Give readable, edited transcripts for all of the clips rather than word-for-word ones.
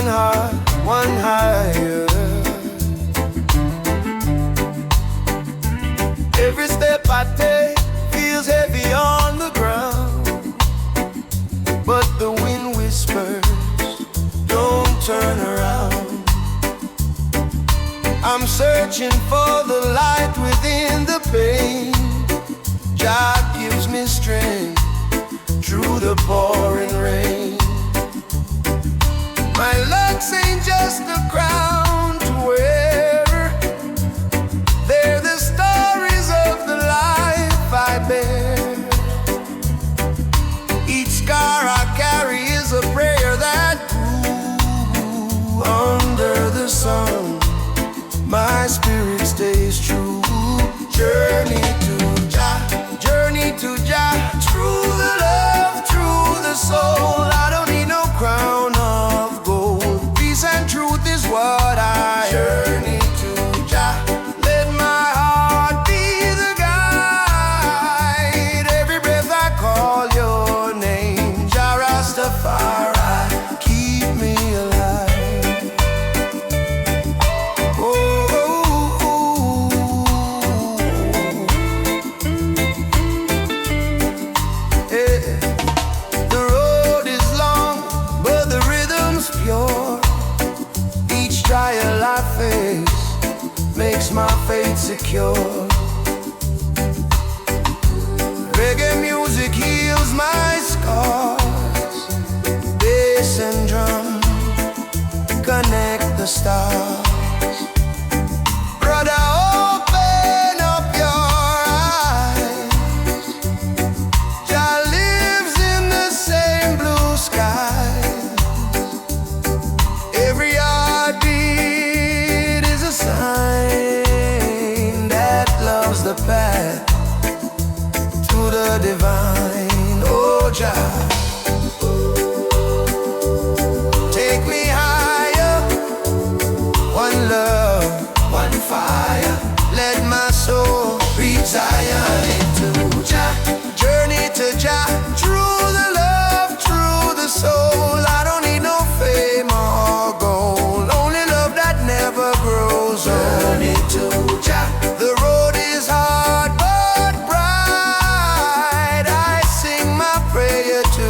one heart, one higher. Every step I take feels heavy on the ground, but the wind whispers, don't turn around. I'm searching for the light within the pain. Jah gives me strength through the pouring rain. My looks ain't just a crown to wear, they're the stories of the life I bear. Each scar I carry is a prayer that grew under the sun. My spirit stays true. Journey to Jah, journey to Jah. Through the love, through the soul. I don't need no crown of gold. Peace and truth is what I journey to Jah. Let my heart be the guide. Every breath I call your name. Jah Rastafari, keep me alive. Trial I face makes my faith secure. Reggae music heals my scars. Bass and drum connect the stars. Brother, open up your eyes. Jah lives in the same blue sky. Every heartbeat is a sign that loves the path to the divine. Oh Jah, take me higher. One love, one fire. Let my soul reach Zion into Jah. Journey to Jah, through the love, through the soul. I don't need no fame or gold, only love that never grows old. Journey to Jah, the road is hard but bright. I sing my prayer to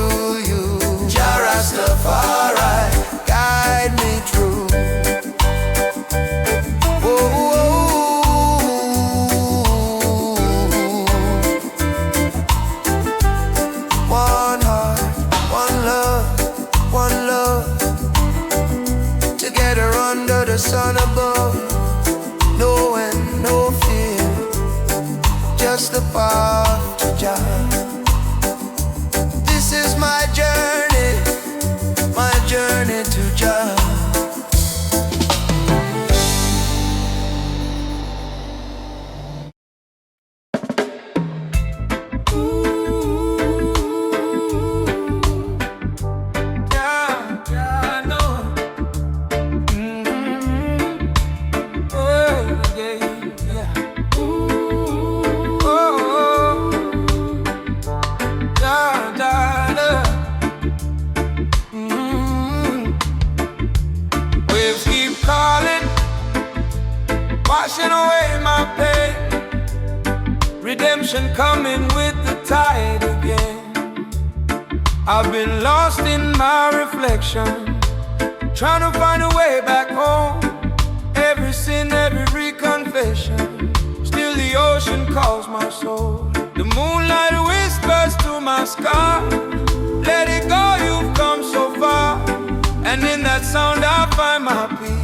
you. Jah Rastafari, guide me through. One heart, one love, one love. Together under the sun above. No end, no fear, just the path to Jah. This is my journey to Jah. Washing away my pain, redemption coming with the tide again. I've been lost in my reflection, trying to find a way back home. Every sin, every confession, still the ocean calls my soul. The moonlight whispers to my sky, let it go, you've come so far. And in that sound I find my peace.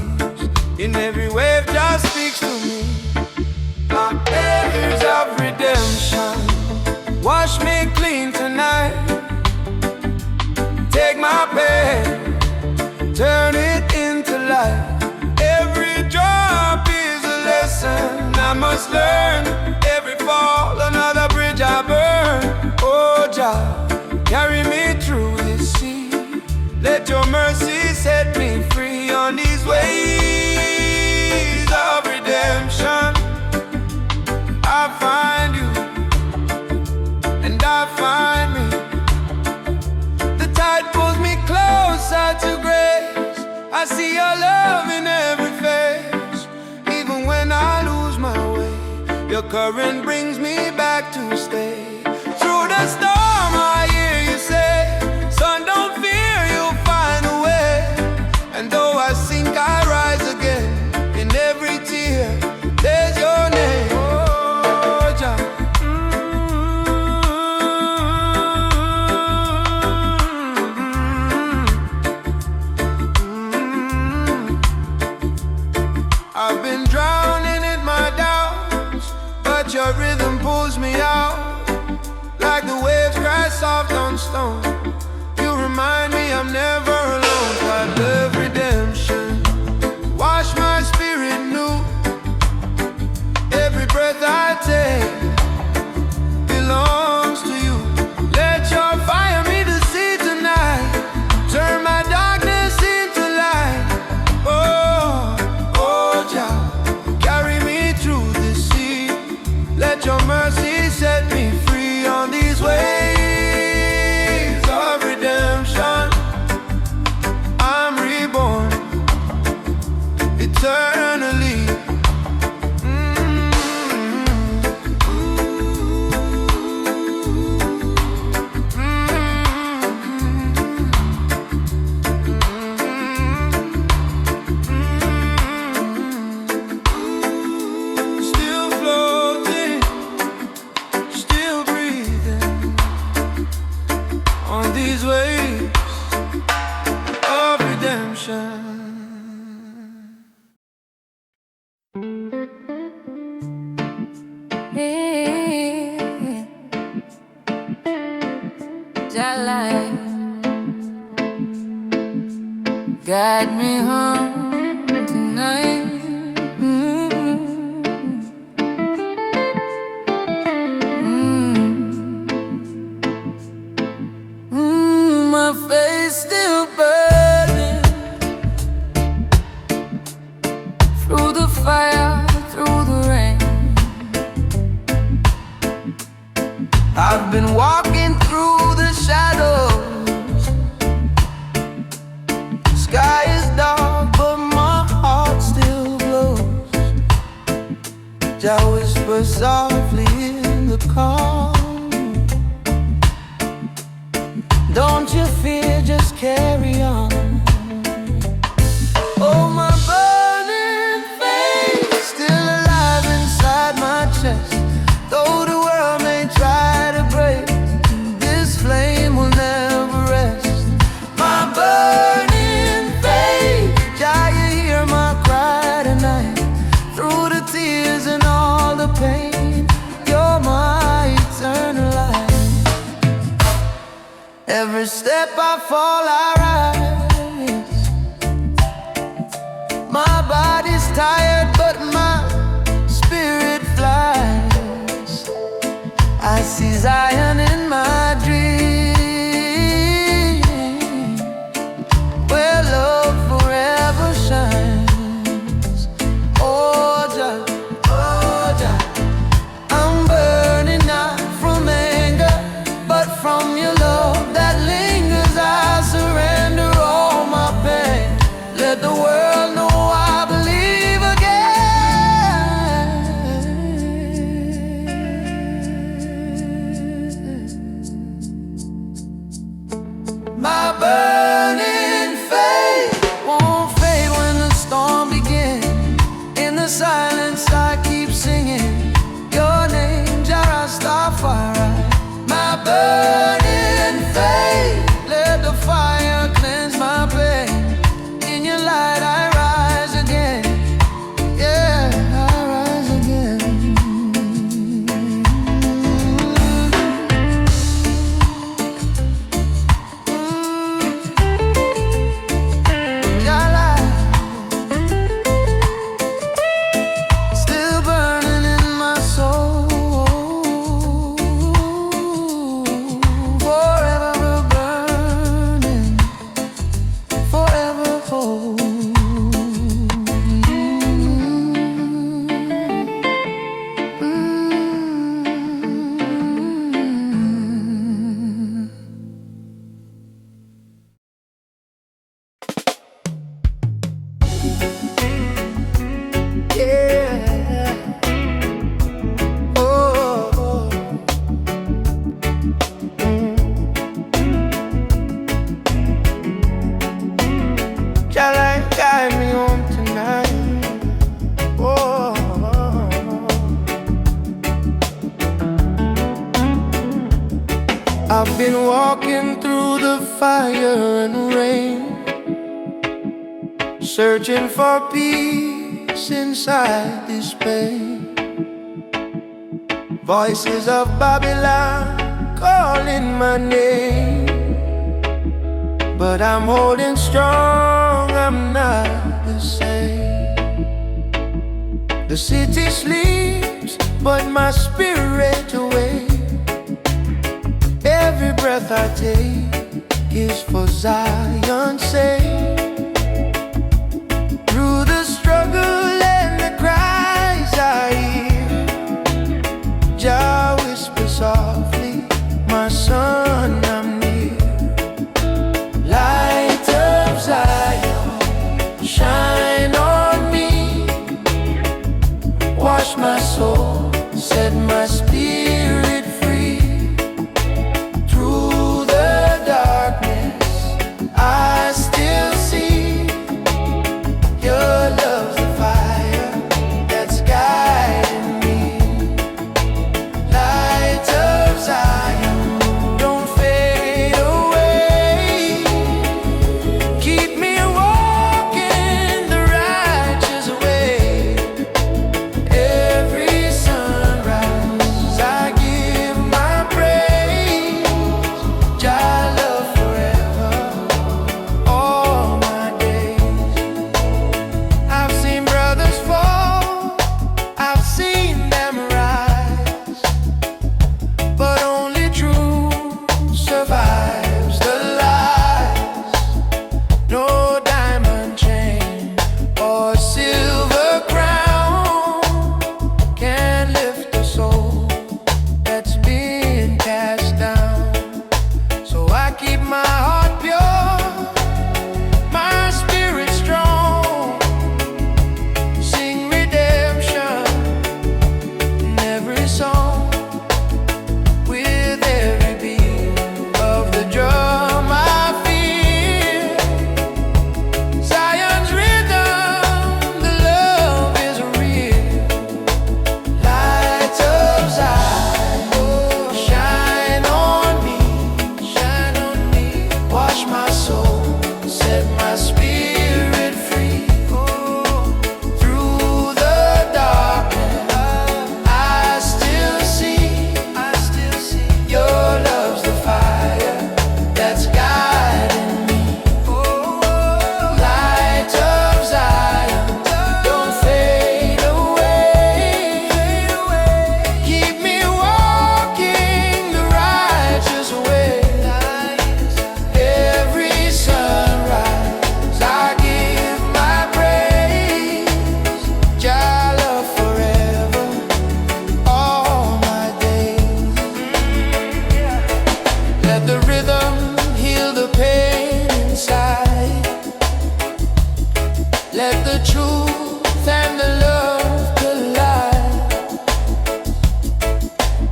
In every wave just speaks to me. My tears of redemption, wash me clean tonight. Take my pain, turn it into light. Every drop is a lesson I must learn. Every fall, another bridge I burn. Oh Jah, carry me through this sea. Let your mercy set me free on these ways of redemption. I find you, and I find me. The tide pulls me closer to grace. I I see your love in every face. Even when I lose my way, your current brings me back to stay. Through the storm I hear you say, son, don't fear, you'll find a way. And though I sink, I rise again. In every tear, there's your name. Oh, Jah. I've been drowning in my doubts, but your rhythm pulls me out. Like the waves crash soft on stone, you remind me I'm never alone. I love redemption, wash my spirit new. Every breath I take belongs to you. Let your fire meet the sea tonight, turn my darkness into light. Oh, Jah, carry me through the sea. Let your mercy set me free on these waves of redemption. I'm reborn eternally. Still floating, still breathing on these waves of redemption. Jah light guide me home tonight. My face still burning through the fire, through the rain. I've been walking through the shadows. Sky is dark, but my heart still glows. Jah whisper softly in the calm. Don't you fear, just carry on. Oh, my burning faith still alive inside my chest. Though the world may try to break, this flame will never rest. My burning faith, Jah, you hear my cry tonight. Through the tears and all the pain, you're my eternal light. Every step I fall, I rise. My body's tired, but my spirit flies. I see Zion in my dream, where love forever shines. Oh, Jah, I'm burning not from anger, but from your love that lingers. I surrender all my pain. Let the world know I believe again. My burning faith won't fade when the storm begins. In the silence I keep singing your name, Jah Rastafari. My burning faith, let the fire cleanse my pain. In your light I rise again. Yeah, I rise again. searching for peace inside this pain. Voices of Babylon calling my name, but I'm holding strong, I'm not the same. The city sleeps, but my spirit awake. Every breath I take is for Zion's sake. Through the struggle and the cries I hear, Jah whisper softly, my son, I'm near. Light of Zion, shine on me. Wash my soul, set my spirit free. Through the darkness, I still see your love's the fire that's guiding me. Light of Zion, don't fade away. Keep me walking the righteous way. Every sunrise I give my praise. Jah love forever, all my days. I've seen brothers fall, I've seen them rise, but only truth survives the lies. No diamond chain or silver crown can lift a soul that's been cast down. So I keep my heart pure, my spirit strong. Sing redemption in every song. With every beat of the drum I feel Zion's rhythm, the love is real. Light of Zion, shine on me, shine on me. Wash my soul, set my spirit free. Through the darkness, I still see your love's the fire that's guiding me. Light of Zion, don't fade away. Keep me walking the righteous way. Every sunrise I give my praise. Jah love forever, all my days. Let the rhythm heal the pain inside. Let the truth and the love collide.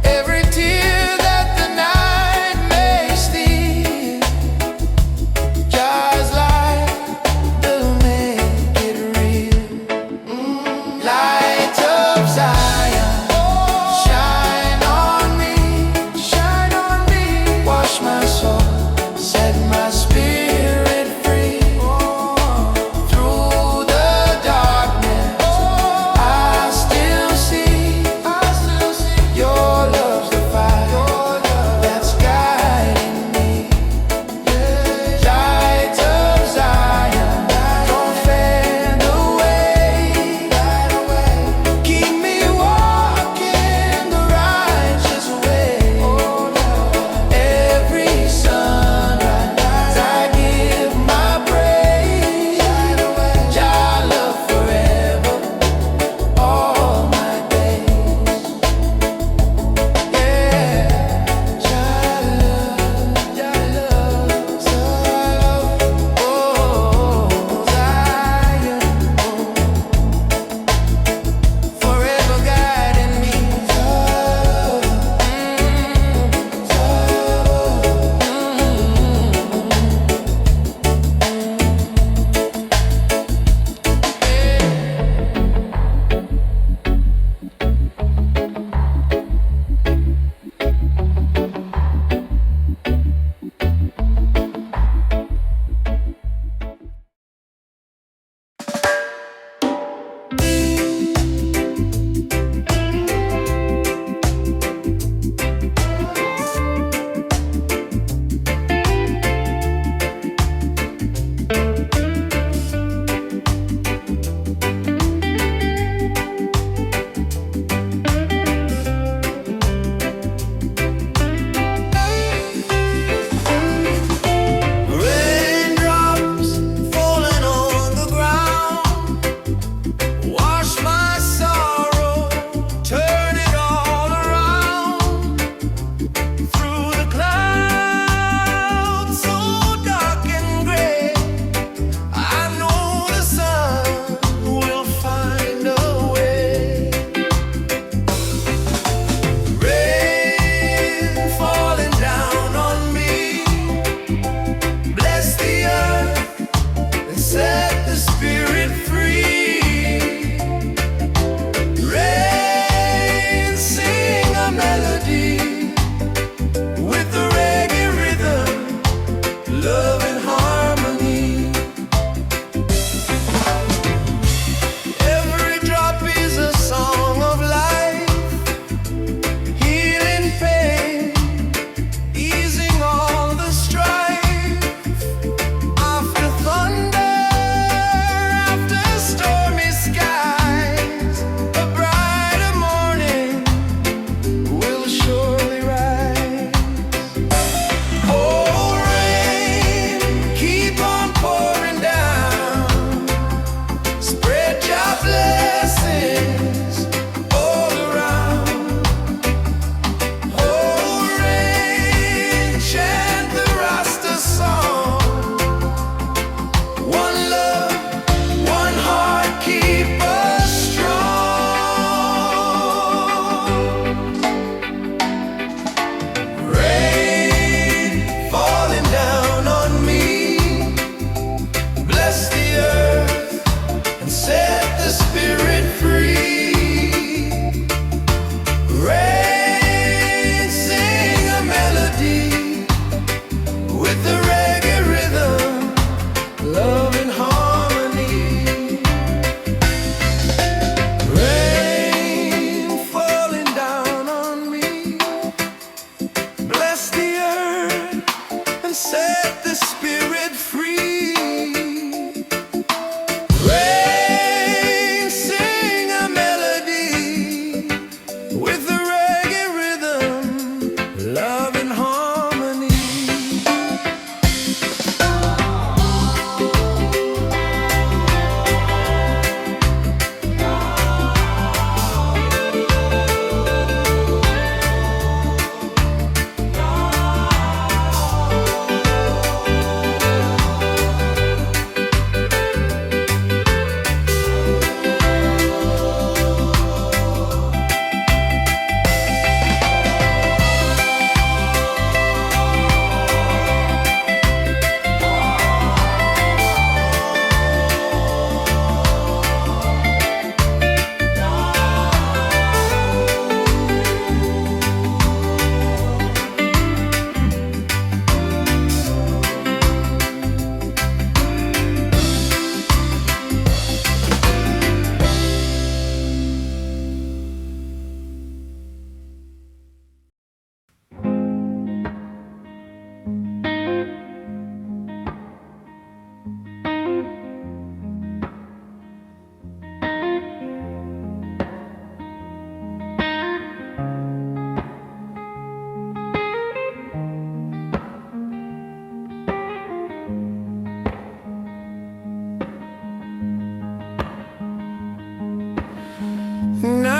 Every tear that the night may steal, Jah's light will make it real. Light of Zion, shine on me, shine on me. Wash my soul, set my spirit free. Through the darkness,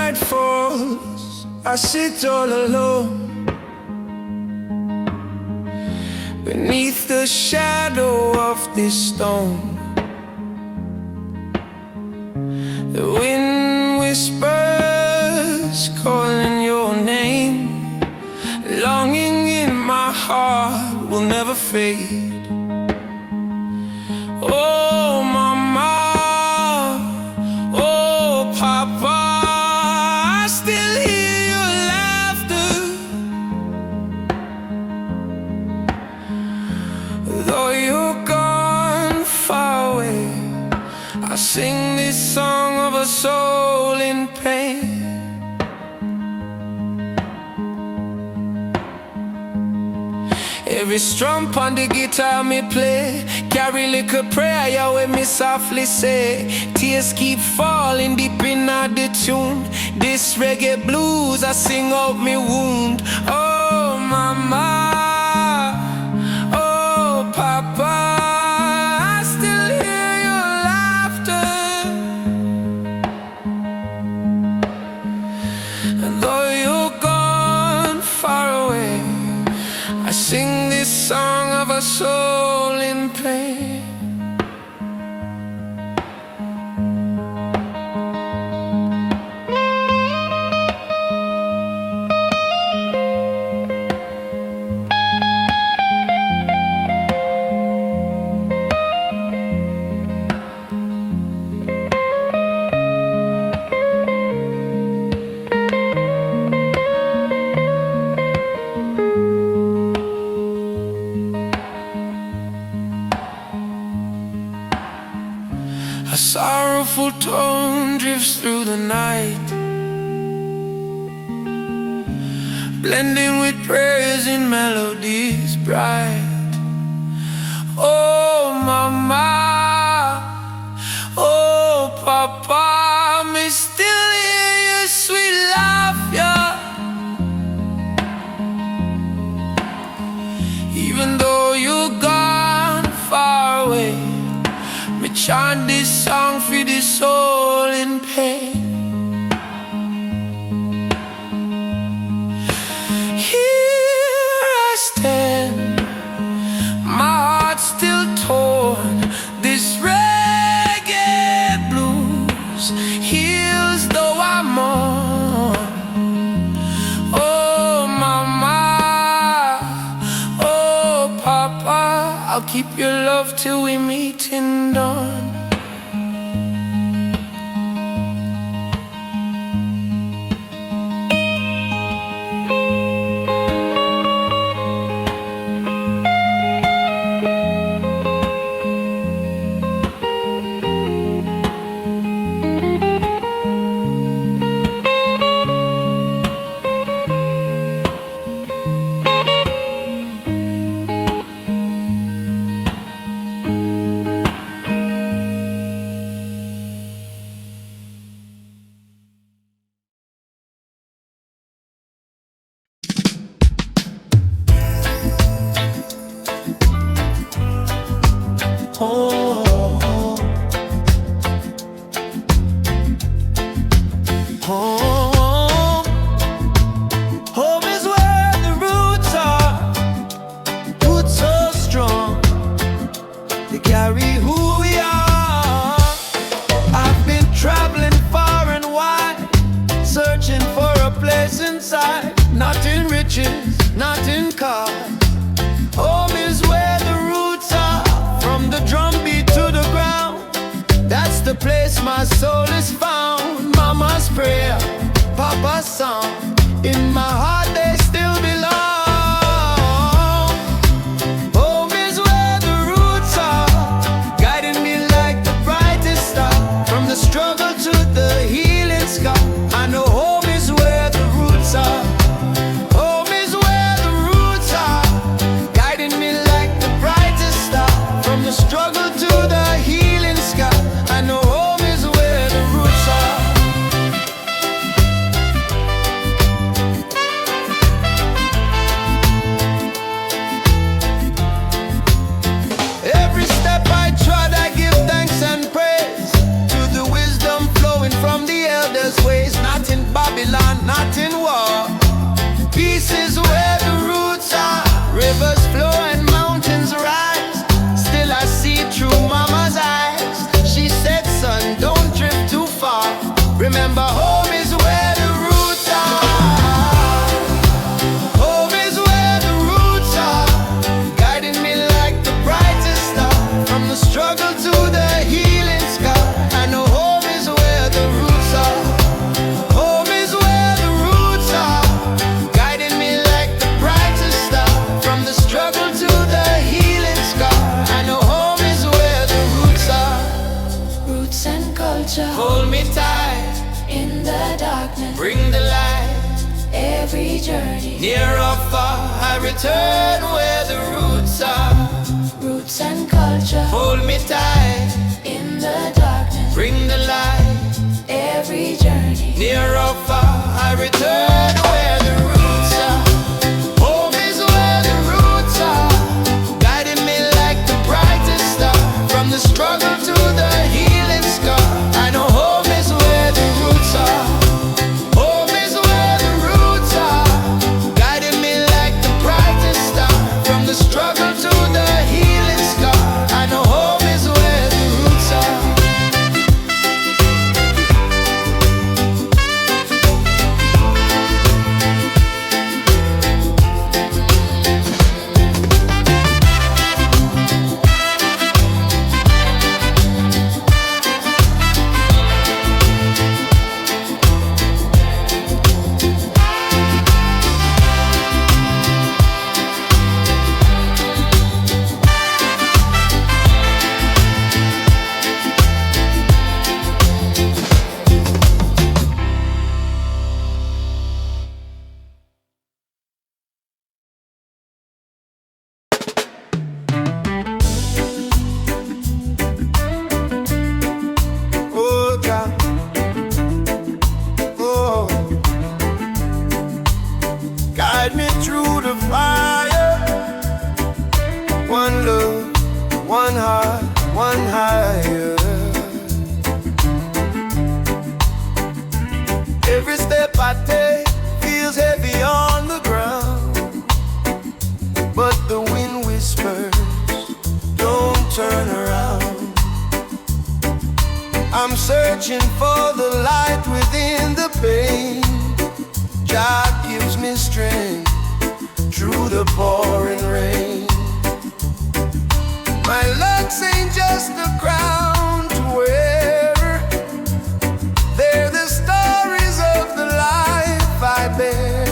night falls, I sit all alone beneath the shadow of this stone. The wind whispers, calling your name. Longing in my heart will never fade. Oh, mama, oh, papa, I still hear your laughter. Though you're gone far away, I sing this song of a soul in pain. Every strum on the guitar me play, carry little prayer, Yahweh me softly say. Tears keep falling deep in the tune. This reggae blues I sing out me wound. Oh mama, oh papa, I still hear your laughter. And though you're gone far away, I sing this song of a soul in pain. A sorrowful tone drifts through the night, blending with prayers in melodies bright. Oh mama, oh papa, may still hear your sweet laughter. Even though you're gone far away, me chant this song for the soul in pain. Here I stand, my heart still torn. This reggae blues heals though I'm mourn. Oh mama, oh papa, I'll keep your love till we meet in dawn. Home is where the roots are, roots so strong, they carry who we are. I've been traveling far and wide, searching for a place inside. Not in riches, not in cars. Home is where the roots are, from the drum beat to the ground. That's the place my soul is found. Mama's prayer, Papa's song, in my heart they still belong. Home is where the roots are, guiding me like the brightest star. From the struggle to the healing scar, I know home is where the roots are. Home is where the roots are, guiding me like the brightest star. From the struggle to the healing scar, I know home is where the roots are. Every step I trod, I give thanks and praise to the wisdom flowing from the elders' ways. Not in culture. Hold me tight In the darkness, bring the light. every journey, Near or far I return where the roots are. roots and culture. Hold me tight In the darkness, bring the light. every journey, Near or far I return where the roots are. Home is where the roots are, guiding me like the brightest star. From the struggle to the healing scar, I know home is where the roots are. Home is where the roots are, guiding me like the brightest star. From the struggle to the healing scar, I know home is where the roots are. Oh, Jah. Oh, guide me through the fire. One love, one heart, one higher. Every step I take feels heavy on the ground, but the wind whispers, don't turn around. I'm searching for the light within the pain. Jah gives me strength through the pouring rain. My looks ain't just a crown to wear, they're the stories of the life I bear.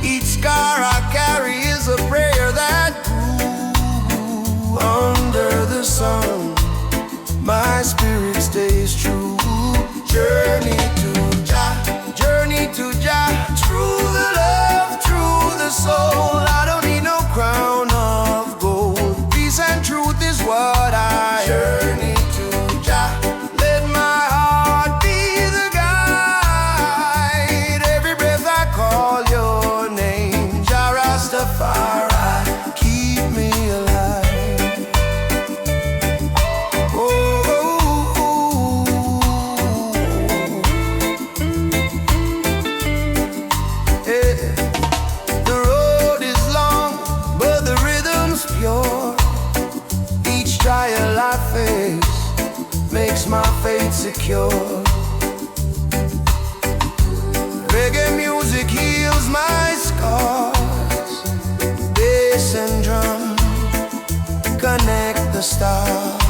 Each scar I carry is a prayer that grew under the sun. My spirit stays true. Journey to Jah, through the love, through the soul. I don't need no crown of gold. Peace and truth is what I journey to Jah. Let my heart be the guide. Every breath I call your name. Jah Rastafari, keep me alive. The road is long, but the rhythm's pure. Each trial I face makes my faith secure. Reggae music heals my scars. Bass and drum connect the stars.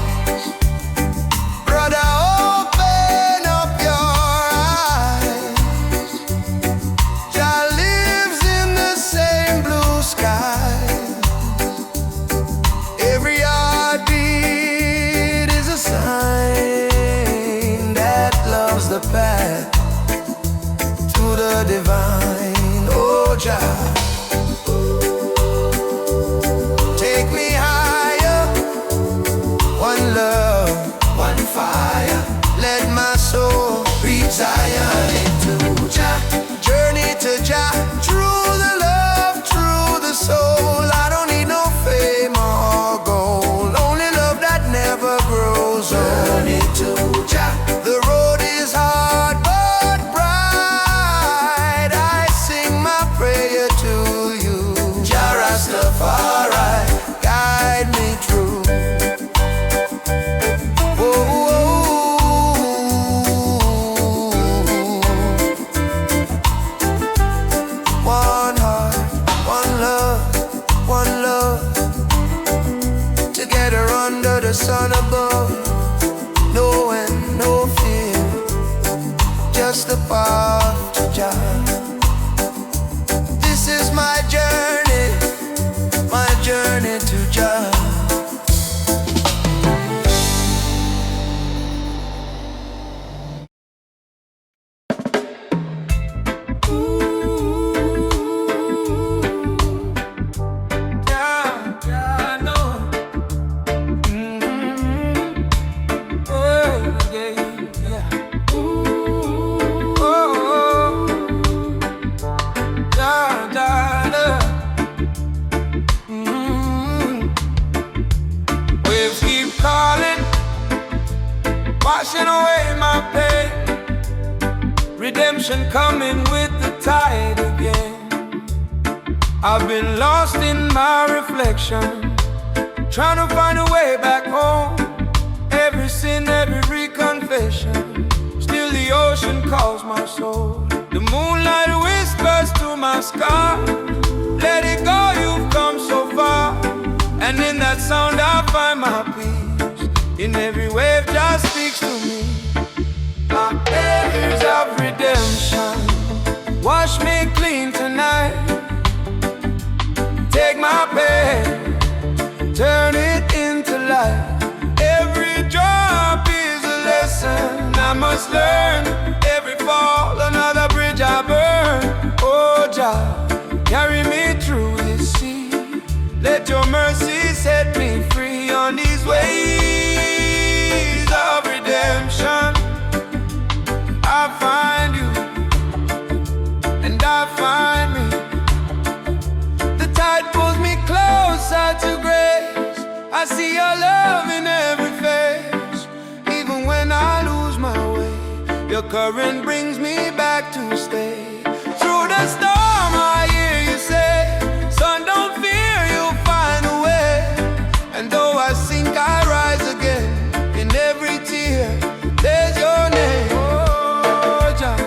Brother, open up your eyes. Jah lives in the same blue sky. Every heartbeat is a sign that loves the path to the divine. Oh, Jah, take me higher. One love, one fire. Let my soul reach Zion into Jah. Journey to Jah, through the love, through the soul. I don't need no fame or gold, only love that never grows old. Journey to Jah. The road is hard but bright. I sing my prayer to you. Jah Rastafari, guide me through. One heart, one love, together under the sun above. No end, no fear, just the path to Jah. This is my journey to Jah. washing away my pain. Redemption coming with the tide again. I've been lost in my reflection, trying to find a way back home. Every sin, every confession, still the ocean calls my soul. The moonlight whispers to my scar, let it go, you've come so far. And in that sound I find my peace. In every wave just speaks to me. My tears of redemption, wash me clean tonight. Take my pain, turn it into light. Every drop is a lesson I must learn. Every fall, another bridge I burn. Oh Jah, carry me through this sea. Let your mercy set me free on these ways of redemption. I find you, and I find me. The tide pulls me closer to grace. I see your love in every face. Even when I lose my way, your current brings me back to stay. Through the storm I hear you say, son, don't fear, you'll find a way. And though I sink, I rise again. In every tear, there's your name. Oh, Jah.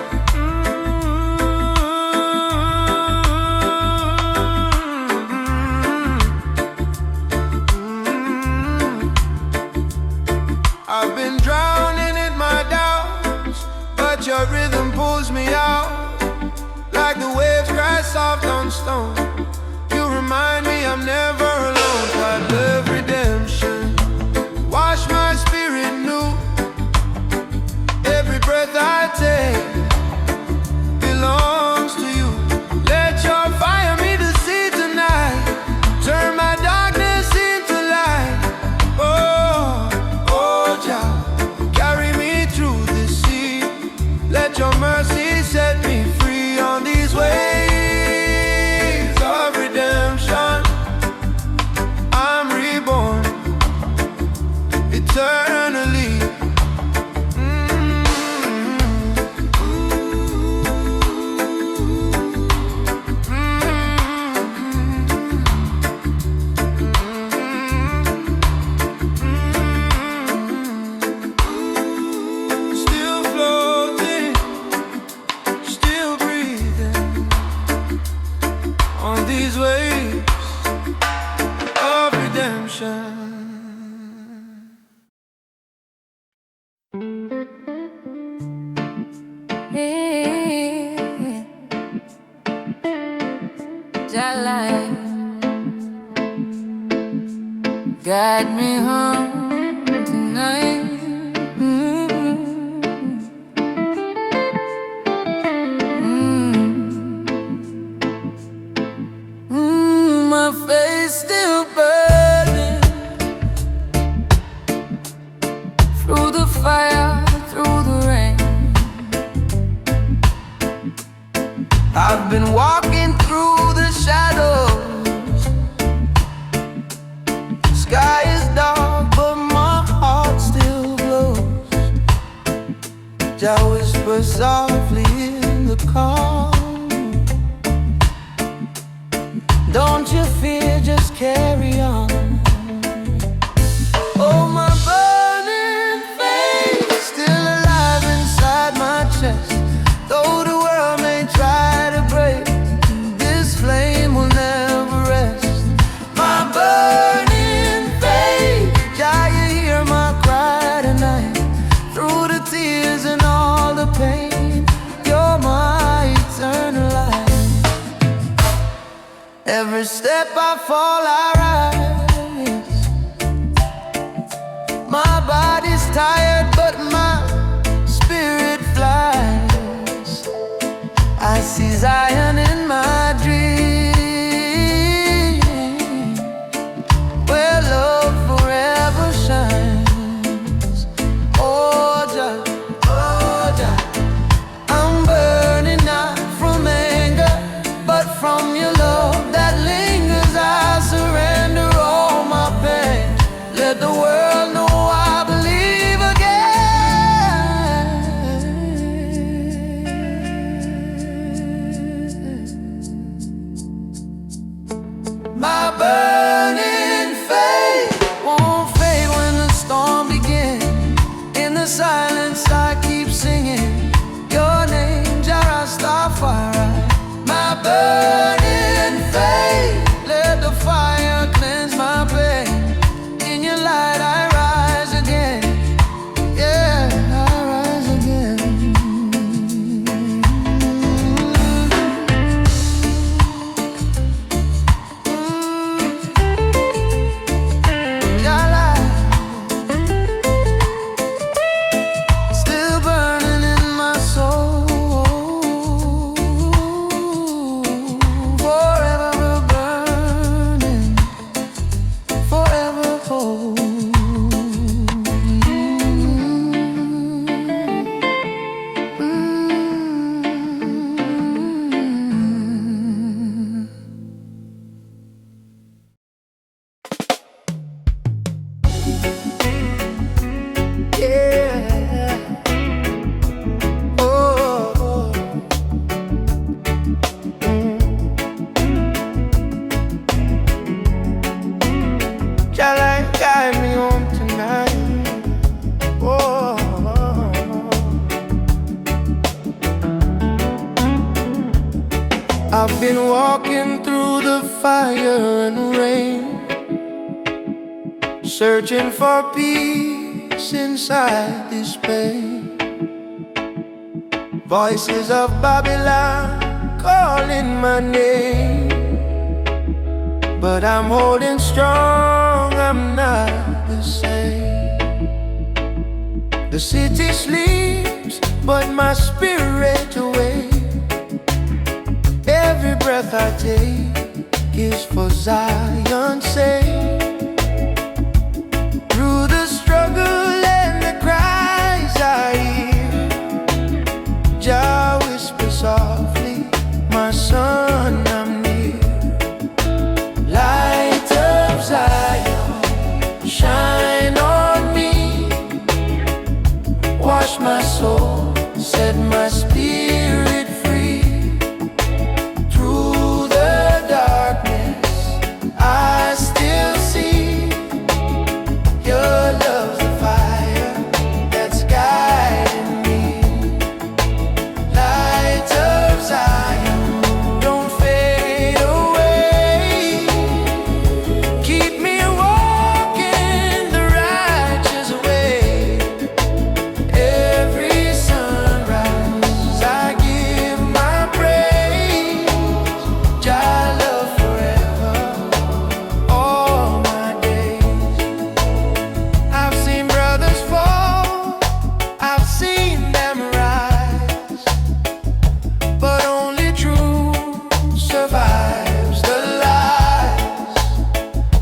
I've been drowning in my doubts, but your rhythm pulls me out. Like the waves crash soft on stone, you remind me I'm never alone. I love redemption, wash my spirit new. Every breath I take belongs to you. Let your fire meet the sea tonight. Turn my darkness into light. Oh, oh Jah, carry me through the sea. Let your mercy set me free on these ways of redemption. I'm reborn eternally. Still floating, still breathing on these waves of redemption. Jah light, guide me home tonight. My face still burning through the fire, through the rain. I've been walking through the shadows. Sky is dark, but my heart still glows. Jah whisper softly in the calm. Don't you fear, just carry on. Oh, my burning faith still alive inside my chest. Though the world may try to break, this flame will never rest. My burning faith, Jah, you hear my cry tonight. Through the tears and all the pain, you're my eternal light. Every step I fall, I rise. My body's tired, but my spirit flies. I see Zion in my dream, where love forever shines. Oh Jah, oh Jah, I'm burning not from anger, but from your love that lingers. I surrender all my pain. Let the world know I believe again. fire and rain, searching for peace inside this pain. Voices of Babylon calling my name, but I'm holding strong, I'm not the same. The city sleeps, but my spirit awake. Every breath I take is for Zion's sake. Through the struggle and the cries I hear, Jah whispers softly, my son, I'm near. Light of Zion, shine on me, wash my soul, set my spirit free. Through the darkness I still see your love's the fire that's guiding me. Light of Zion, don't fade away. Keep me walking the righteous way. Every sunrise I give my praise. Jah love forever, all my days. I've seen brothers fall, I've seen them rise, but only truth survives the lies.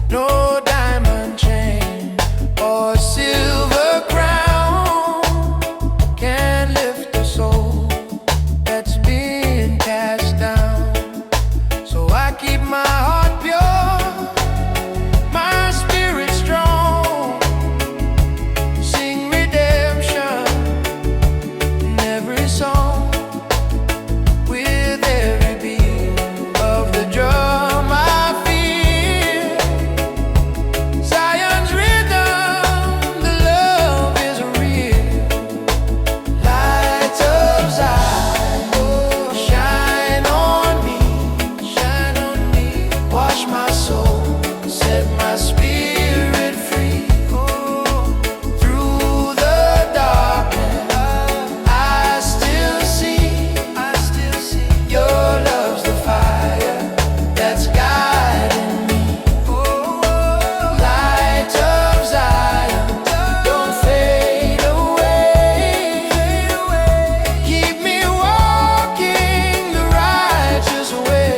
No diamond chain or silver crown can lift the soul that's been cast down. So I keep my heart pure, my spirit strong, sing redemption in every song. With every beat of the drum I feel Zion's rhythm, the love is real. Light of Zion, shine on me, wash my soul, set my spirit free. Through the darkness I still see your love's the fire that's guiding me. Light of Zion, don't fade away. Keep me walking the righteous way.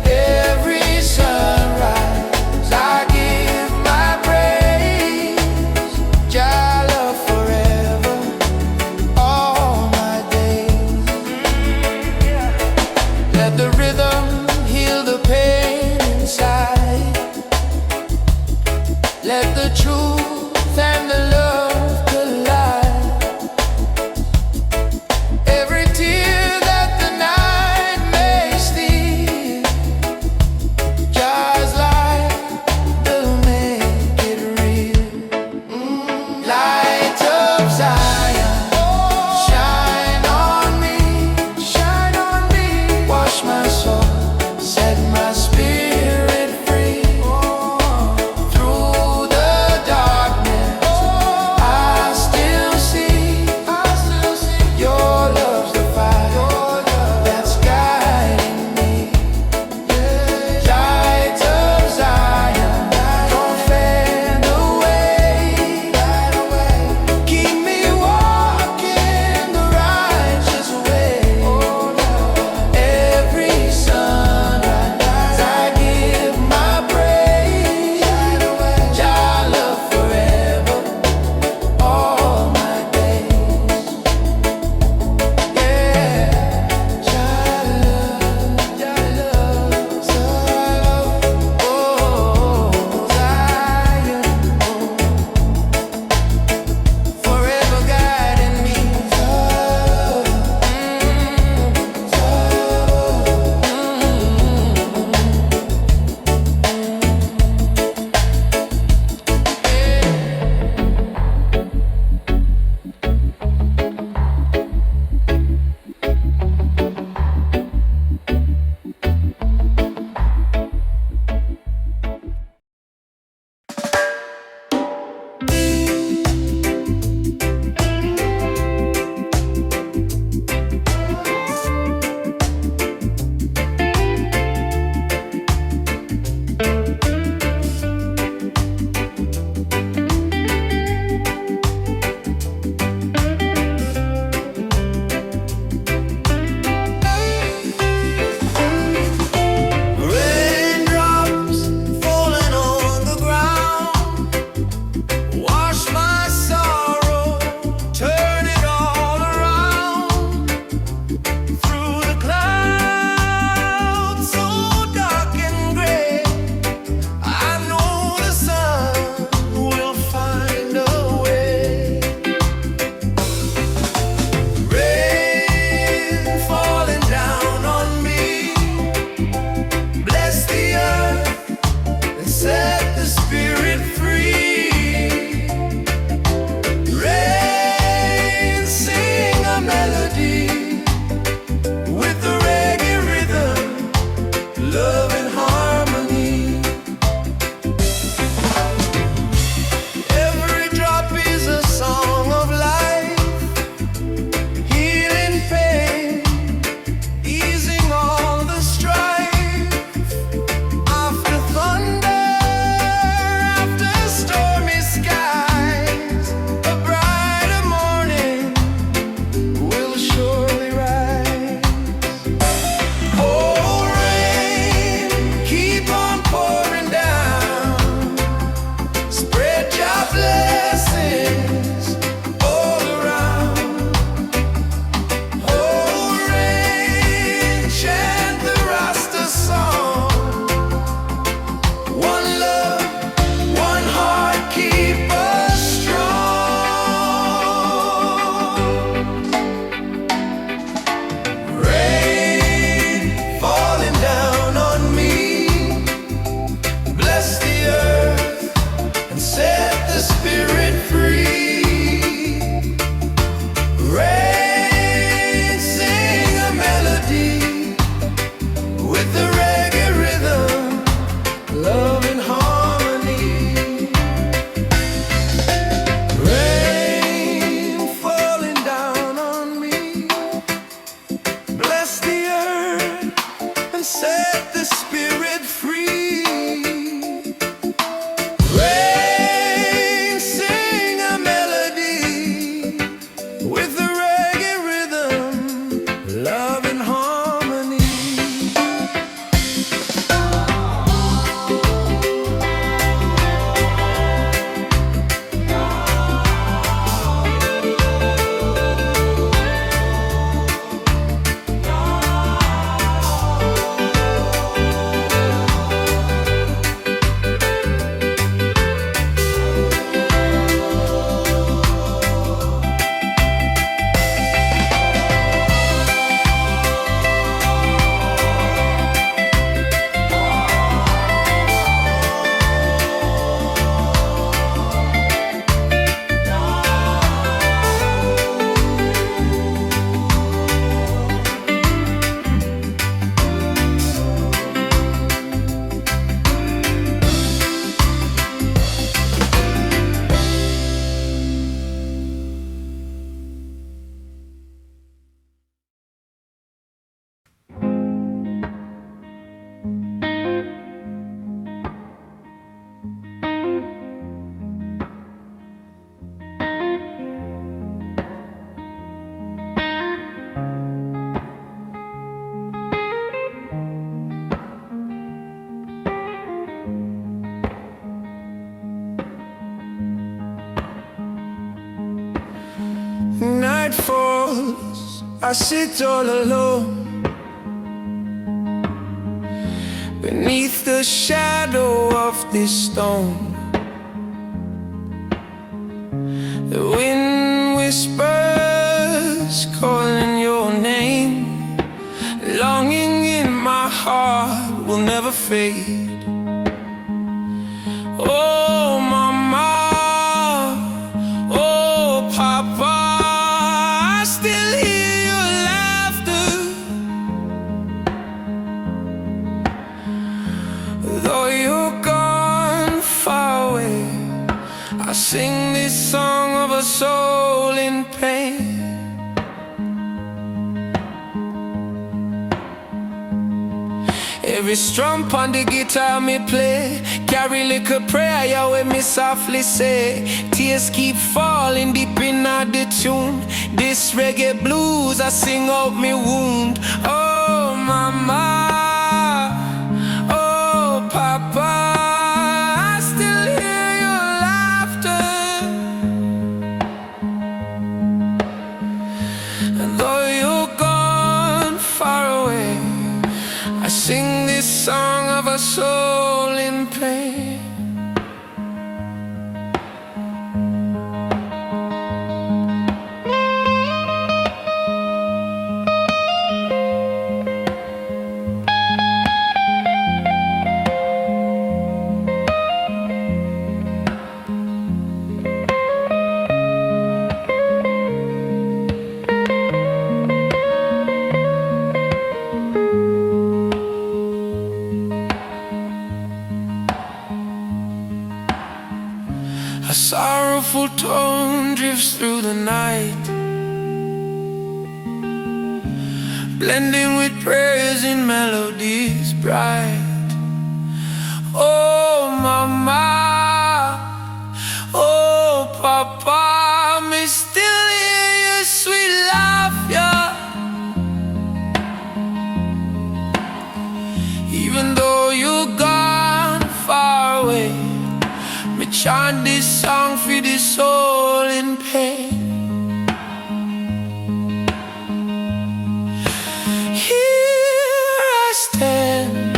Every sunrise I give my praise. Jah love forever, all my days. Let the rhythm heal the pain inside. Let the truth and the love collide. Every tear that the night may steal, Jah's light will make it real. Light of Zion, shine on me, wash my soul, set my spirit free. Through the darkness blues, I sit all alone beneath the shadow of this stone. The wind whispers calling your name. Longing in my heart will never fade. Oh mama, oh papa, I still hear your laughter. Though you're gone far away, I sing this song of a soul in pain. Every strum on the guitar me play, carry little prayer, Yahweh me softly say. Tears keep falling deep in the tune. This reggae blues I sing out me wound. Oh mama, oh papa, I still hear your laughter. And though you're gone far away, I sing this song of a soul in pain. A sorrowful tone drifts through the night, blending with prayers in melodies bright. Oh mama, oh papa, may still hear your sweet laughter. Even though you're gone far away, me chant this song for the soul in pain. Here I stand,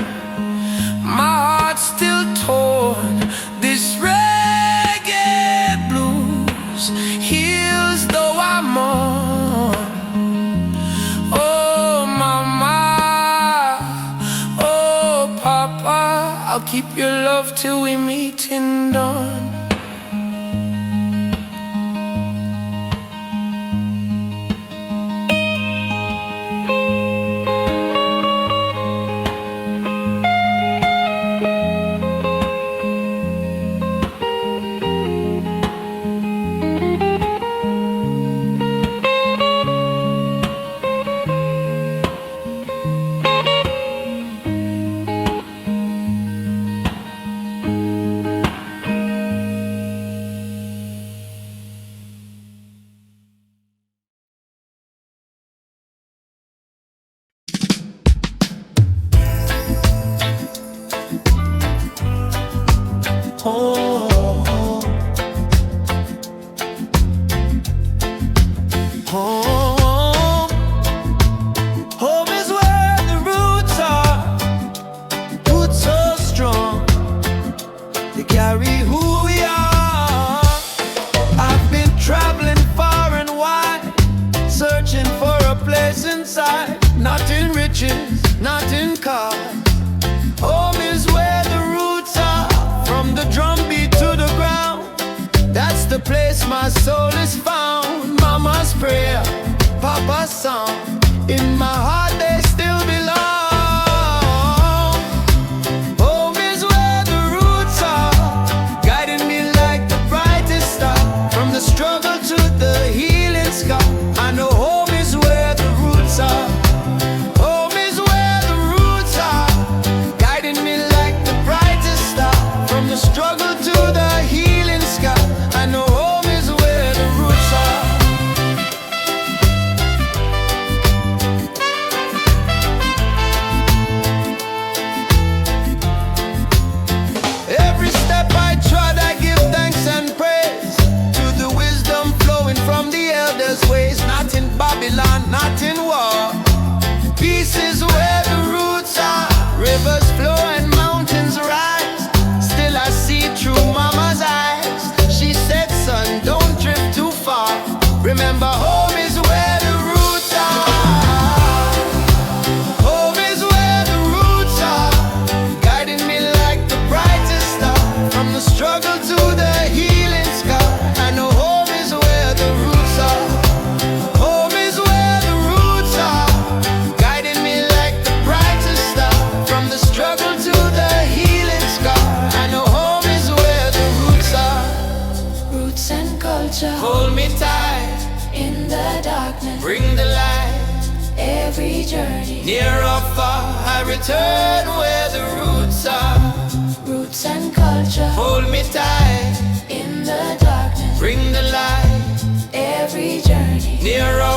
my heart still torn. This reggae blues heals though I mourn. Oh mama, oh papa, I'll keep your love till we meet in dawn. Home is where the roots are, roots so strong, they carry who we are. I've been traveling far and wide, searching for a place inside, not in riches, not in cars. Home is where the roots are, from the drum beat to the ground. That's the place my soul is found. Mama's prayer, Papa's song, in my heart they still belong. Home is where the roots are, guiding me like the brightest star. From the struggle to the healing scar, I know home is where the roots are. Home is where the roots are, guiding me like the brightest star. From the struggle to the healing scar, I know home is where the roots are. remember home is where the roots are. Home is where the roots are, guiding me like the brightest star. From the struggle to the healing scar, I know home is where the roots are. Home is where the roots are, guiding me like the brightest star. From the struggle to the healing scar, I know home is where the roots are. Roots and culture, Hold me tight, in the darkness, bring the light. every journey. Near or far, I return where the roots are. Roots and culture, Hold me tight, in the darkness, bring the light. every journey. Near or